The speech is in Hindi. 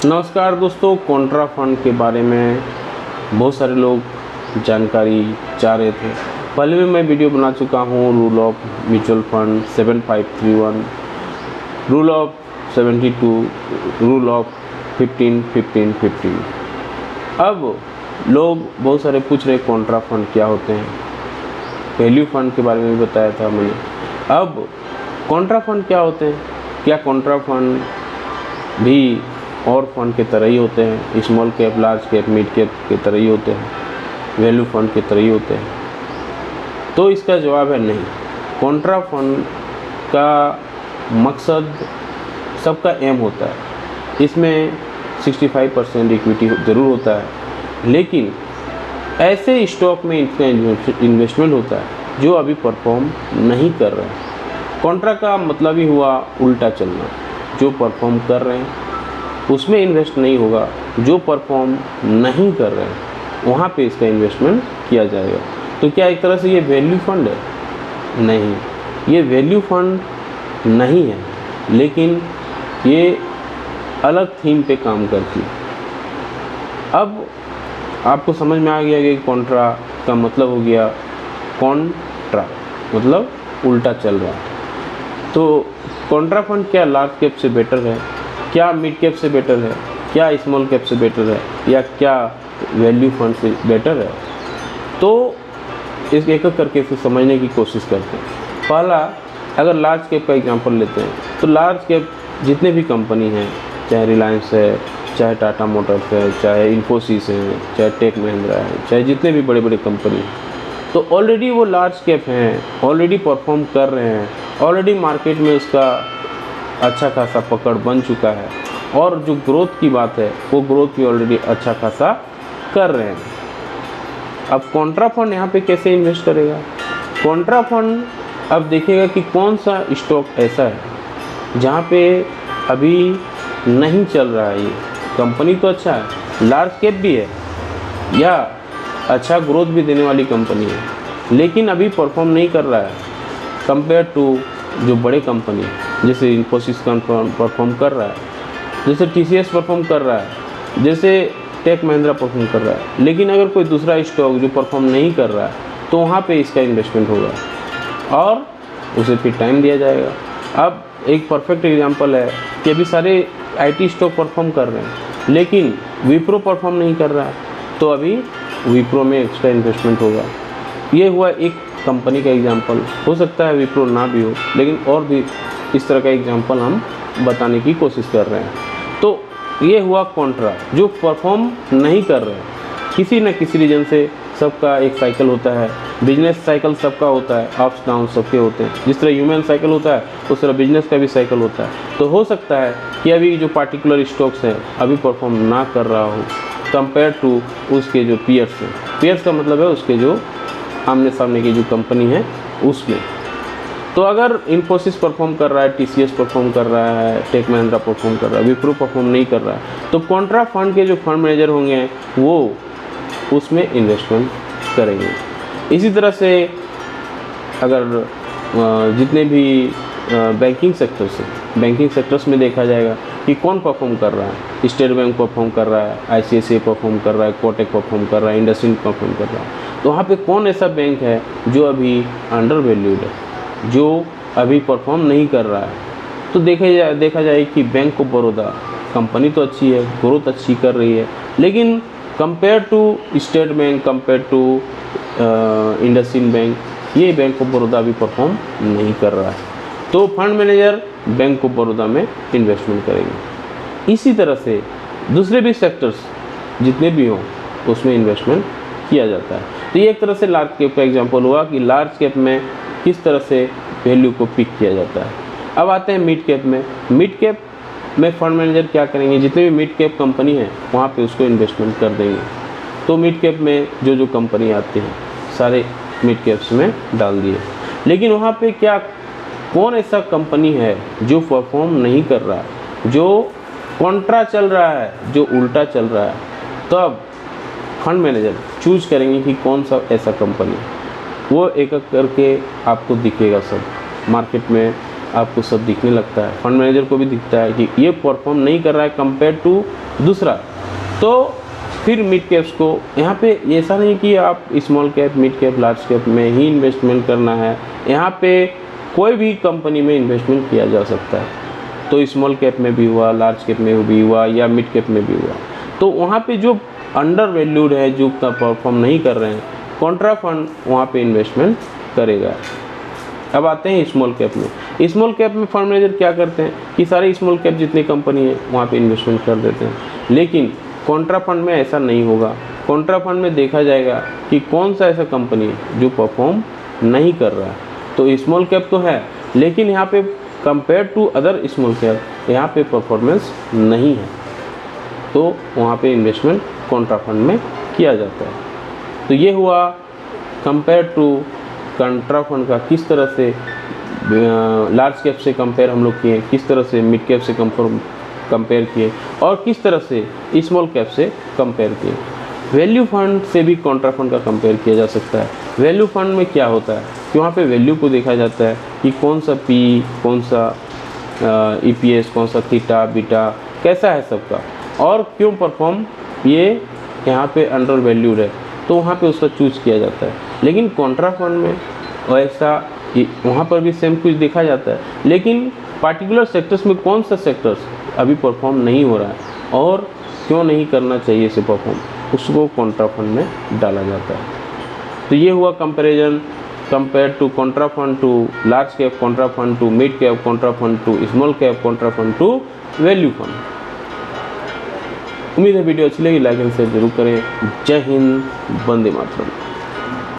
नमस्कार दोस्तों, कॉन्ट्रा फंड के बारे में बहुत सारे लोग जानकारी चाह रहे थे। पहले भी मैं वीडियो बना चुका हूँ। Rule of mutual fund 7531, rule of 72, rule of 15-15-15। अब लोग बहुत सारे पूछ रहे कॉन्ट्रा फंड क्या होते हैं। वैल्यू फंड के बारे में भी बताया था मैंने। अब कॉन्ट्रा फंड क्या होते हैं? क्या कॉन्ट्रा फंड भी और फंड के तरह ही होते हैं? Small cap, large cap, mid cap के तरह ही होते हैं? वैल्यू फंड के तरह ही होते हैं? तो इसका जवाब है नहीं। कॉन्ट्रा फंड का मकसद, सबका एम होता है, इसमें 65% इक्विटी ज़रूर होता है, लेकिन ऐसे स्टॉक में इनका इन्वेस्टमेंट होता है जो अभी परफॉर्म नहीं कर रहे हैं। कॉन्ट्रा का मतलब ही हुआ उल्टा चलना। जो परफॉर्म कर रहे हैं उसमें इन्वेस्ट नहीं होगा, जो परफॉर्म नहीं कर रहे हैं वहाँ पे इसका इन्वेस्टमेंट किया जाएगा। तो क्या एक तरह से ये वैल्यू फंड है? नहीं, ये वैल्यू फंड नहीं है, लेकिन ये अलग थीम पे काम करती है। अब आपको समझ में आ गया कि कॉन्ट्रा का मतलब हो गया, कॉन्ट्रा मतलब उल्टा चल रहा है। तो कॉन्ट्रा फंड क्या लार्ज कैप से बेटर है, क्या मिड कैप से बेटर है, क्या स्मॉल कैप से बेटर है, या क्या वैल्यू फंड से बेटर है? तो इस एक एक करके इसे समझने की कोशिश करते हैं। पहला, अगर लार्ज कैप का एग्जांपल लेते हैं तो लार्ज कैप जितने भी कंपनी हैं, चाहे रिलायंस है, चाहे टाटा मोटर्स है, चाहे इन्फोसिस है, चाहे टेक महिंद्रा है, चाहे जितने भी बड़े बड़े कंपनी हैं, तो ऑलरेडी वो लार्ज कैप हैं, ऑलरेडी परफॉर्म कर रहे हैं, ऑलरेडी मार्केट में उसका अच्छा खासा पकड़ बन चुका है, और जो ग्रोथ की बात है वो ग्रोथ भी ऑलरेडी अच्छा खासा कर रहे हैं। अब कॉन्ट्रा फंड यहाँ पे कैसे इन्वेस्ट करेगा? कॉन्ट्रा फंड अब देखिएगा कि कौन सा स्टॉक ऐसा है जहाँ पे अभी नहीं चल रहा है। ये कंपनी तो अच्छा है, लार्ज कैप भी है या अच्छा ग्रोथ भी देने वाली कंपनी है, लेकिन अभी परफॉर्म नहीं कर रहा है कंपेयर टू जो बड़े कंपनी जैसे इन्फोसिस परफॉर्म कर रहा है, जैसे TCS परफॉर्म कर रहा है, जैसे टेक महिंद्रा परफॉर्म कर रहा है। लेकिन अगर कोई दूसरा स्टॉक जो परफॉर्म नहीं कर रहा है तो वहाँ पे इसका इन्वेस्टमेंट होगा और उसे फिर टाइम दिया जाएगा। अब एक परफेक्ट एग्जांपल है कि अभी सारे IT स्टॉक परफॉर्म कर रहे हैं, लेकिन विप्रो परफॉर्म नहीं कर रहा है, तो अभी विप्रो में एक्स्ट्रा इन्वेस्टमेंट होगा। ये हुआ एक कंपनी का एग्जांपल। हो सकता है विप्रो ना भी हो, लेकिन और भी इस तरह का एग्जांपल हम बताने की कोशिश कर रहे हैं। तो ये हुआ कॉन्ट्रा, जो परफॉर्म नहीं कर रहे हैं किसी न किसी रीजन से। सबका एक साइकिल होता है, बिजनेस साइकिल सबका होता है, अप्स डाउन सबके होते हैं। जिस तरह ह्यूमन साइकिल होता है उस तरह बिजनेस का भी साइकिल होता है। तो हो सकता है कि अभी जो पार्टिकुलर स्टॉक्स हैं अभी परफॉर्म ना कर रहा हो कंपेयर टू उसके जो पीयर्स हैं। पीयर्स का मतलब है उसके जो आमने सामने की जो कंपनी है उसमें। तो अगर इन्फोसिस परफॉर्म कर रहा है, TCS परफॉर्म कर रहा है, टेक महिंद्रा परफॉर्म कर रहा है, विप्रो परफॉर्म नहीं कर रहा है, तो कॉन्ट्रा फंड के जो फंड मैनेजर होंगे वो उसमें इन्वेस्टमेंट करेंगे। इसी तरह से अगर जितने भी बैंकिंग सेक्टर्स में देखा जाएगा कि कौन परफॉर्म कर रहा है। स्टेट बैंक परफॉर्म कर रहा है, ICICI परफॉर्म कर रहा है, कोटक परफॉर्म कर रहा है, इंडसइंड परफॉर्म कर रहा है। तो वहाँ पे कौन ऐसा बैंक है जो अभी अंडर वैल्यूड है, जो अभी परफॉर्म नहीं कर रहा है? तो देखा जाए कि बैंक ऑफ बड़ौदा कंपनी तो अच्छी है, ग्रोथ अच्छी कर रही है, लेकिन compare to state bank, compare to IndusInd bank, ये बैंक ऑफ बड़ौदा अभी परफॉर्म नहीं कर रहा है। तो fund manager bank of Baroda में इन्वेस्टमेंट करेंगे। इसी तरह से दूसरे भी सेक्टर्स जितने भी हों उसमें इन्वेस्टमेंट किया जाता है। तो ये एक तरह से लार्ज कैप का एग्जांपल हुआ कि लार्ज कैप में किस तरह से वैल्यू को पिक किया जाता है। अब आते हैं मिड कैप में। मिड कैप में फंड मैनेजर क्या करेंगे? जितने भी मिड कैप कंपनी है वहाँ पे उसको इन्वेस्टमेंट कर देंगे। तो मिड कैप में जो कंपनी आती हैं सारे मिड कैप्स में डाल दिए, लेकिन वहाँ पे क्या कौन ऐसा कंपनी है जो परफॉर्म नहीं कर रहा है, जो कॉन्ट्रा चल रहा है, जो उल्टा चल रहा है? तब फंड मैनेजर चूज करेंगे कि कौन सा ऐसा कंपनी है। वो एक एक करके आपको दिखेगा सब मार्केट में। आपको सब दिखने लगता है, फंड मैनेजर को भी दिखता है कि ये परफॉर्म नहीं कर रहा है कंपेयर टू दूसरा। तो फिर मिड कैप्स को यहाँ पे ऐसा नहीं कि आप small cap, mid cap, large cap में ही इन्वेस्टमेंट करना है, यहाँ पे कोई भी कंपनी में इन्वेस्टमेंट किया जा सकता है। तो स्मॉल कैप में भी हुआ, लार्ज कैप में भी हुआ या मिड कैप में भी हुआ। तो वहाँ पे जो अंडर वैल्यूड है, जो परफॉर्म नहीं कर रहे हैं, कॉन्ट्रा फंड वहाँ पे इन्वेस्टमेंट करेगा। अब आते हैं स्मॉल कैप में। स्मॉल कैप में फंड मैनेजर क्या करते हैं कि सारे स्मॉल कैप जितनी कंपनी है वहाँ पे इन्वेस्टमेंट कर देते हैं, लेकिन कॉन्ट्रा फंड में ऐसा नहीं होगा। कॉन्ट्रा फंड में देखा जाएगा कि कौन सा ऐसा कंपनी है जो परफॉर्म नहीं कर रहा है। तो स्मॉल कैप तो है, लेकिन यहाँ पे compare to other small cap यहाँ पे परफॉर्मेंस नहीं है, तो वहाँ पे इन्वेस्टमेंट कॉन्ट्रा फंड में किया जाता है। तो ये हुआ कंपेयर टू कॉन्ट्रा फंड का, किस तरह से लार्ज कैप से कंपेयर हम लोग किए, किस तरह से मिड कैप से कंपेयर किए और किस तरह से स्मॉल कैप से कंपेयर किए। वैल्यू फंड से भी कॉन्ट्रा फंड का कंपेयर किया जा सकता है। वैल्यू फंड में क्या होता है कि वहाँ पे वैल्यू को देखा जाता है कि कौन सा पी, कौन सा EPS, कौन सा थीटा, बीटा कैसा है सबका, और क्यों परफॉर्म ये यहाँ पे अंडर वैल्यूड है, तो वहाँ पे उसका चूज किया जाता है। लेकिन कॉन्ट्रा फंड में वैसा वहाँ पर भी सेम कुछ देखा जाता है, लेकिन पार्टिकुलर सेक्टर्स में कौन सा सेक्टर्स अभी परफॉर्म नहीं हो रहा है और क्यों नहीं करना चाहिए इसे परफॉर्म, उसको कॉन्ट्रा फंड में डाला जाता है। तो ये हुआ comparison, compare to contra fund to large cap, contra fund to mid cap, contra fund to small cap, contra fund to value fund. उम्मीद है वीडियो अच्छी लगी, लाइक एंड शेयर जरूर करें। जय हिंद, वंदे मातरम।